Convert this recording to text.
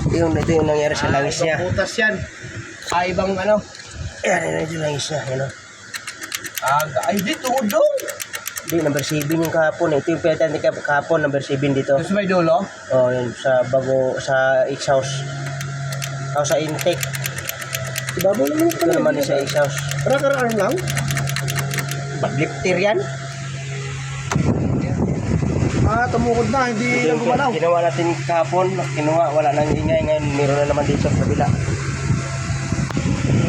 Ito yung nangyari sa langis niya. Butas yan. Ibang ano. Ayan, yung langis niya. Yan o. Ay, di, tudong. Hindi, number 7 yung kahapon. Ito yung pinatan ni kahapon, number 7 dito. Gusto may dulo? Oh, yun, sa exhaust. O, sa intake. Ibabaw naman Ito naman yung sa exhaust. Karaan lang? Baglifter yan. Tumukod na, hindi lang gumalaw. Ginawa natin kahapon. Kinuha, wala nang ingay. Ngayon, meron na naman dito sa kabila.